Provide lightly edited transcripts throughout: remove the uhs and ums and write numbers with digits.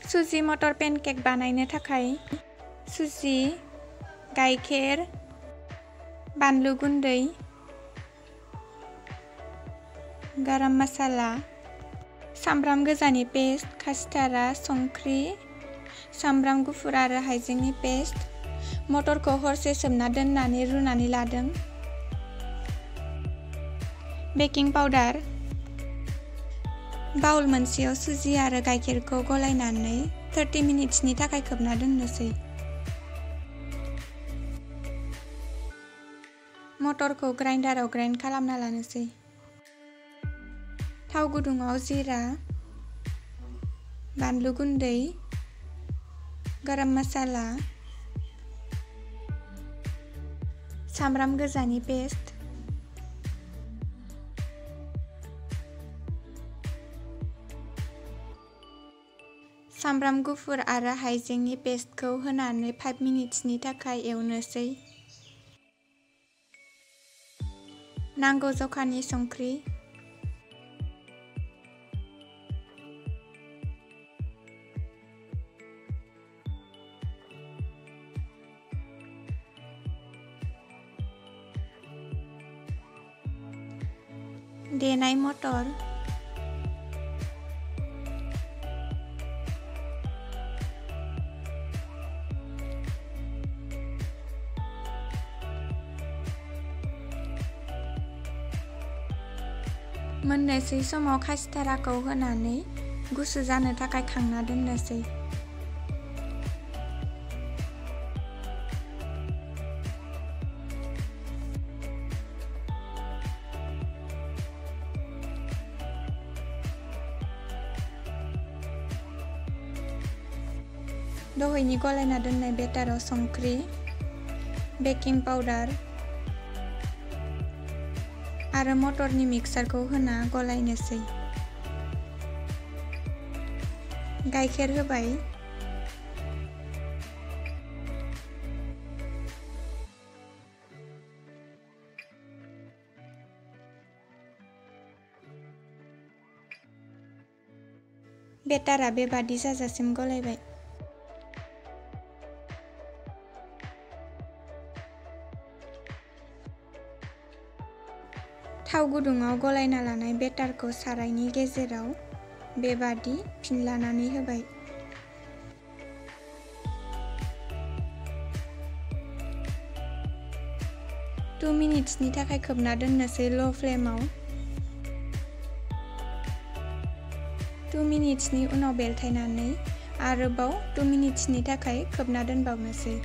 सुजि मटर pancake बानायनो थाखाय सुजि, गाइखेर, बानलु गुन्दै, गाराम मसाला, सामब्राम गोजानि पेस्ट, खासिथारा, संख्रि, सामब्राम गुफुर आरो हाइजेंनि पेस्ट, मटरखौ हरसे सोमना दोननानै रुनानै लादों। बेकिं पाउडार, बाउल मोनसेयाव सुजि आरो गाइखेरखौ गलायनानै 30 मिनिट्सनि थाखाय खोबना दोननोसै। मटरखौ ग्राइन्डाराव ग्राइन्ड खालामना लानोसै। थाव गुदुङाव जिरा, बानलु गुन्दै, गरम मसाला, सामब्राम गोजानि पेस्ट, सामब्राम गुफुर आरो हाइजेंनि पेस्टखौ होनानै 5 मिनिट्सनि थाखाय एवनोसै। नांगौ जखानि संख्रि, देनाय मटर, मोननोसै समाव खासिथाराखौ होनानै गुसु जानो थाखाय खांना दोननोसै। दहायनि गलायना दोननाय बेटाराव संख्रि, बेकिं पाउडार आरो मटरनि मिक्सारखौ होना गलायनोसै। गाइखेर होबाय। बेटारा बेबादि जाजासिम गलायबाय। थाव गुदुङाव गलायना लानाय बेटारखौ सारायनि गेजेराव बेबादि फिनलानानै होबाय। टु मिनिट्सनि थाखाय खोबना दोननोसै ल' फ्लेमाव। 2 मिनिट्सनि उनाव बेलथायनानै आरोबाव 2 मिनिट्सनि थाखाय खोबना दोनबावनोसै।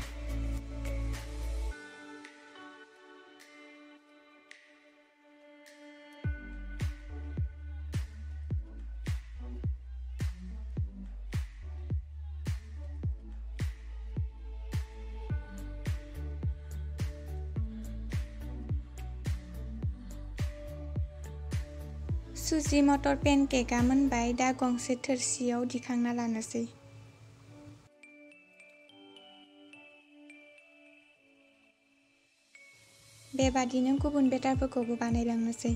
सुजि मटर पेनकेकआ मोनबाय। दा गंसे थोरसियाव दिखांना लानोसै। बेबादिनो गुबुन बेटारफोरखौबो बानायलांनोसै।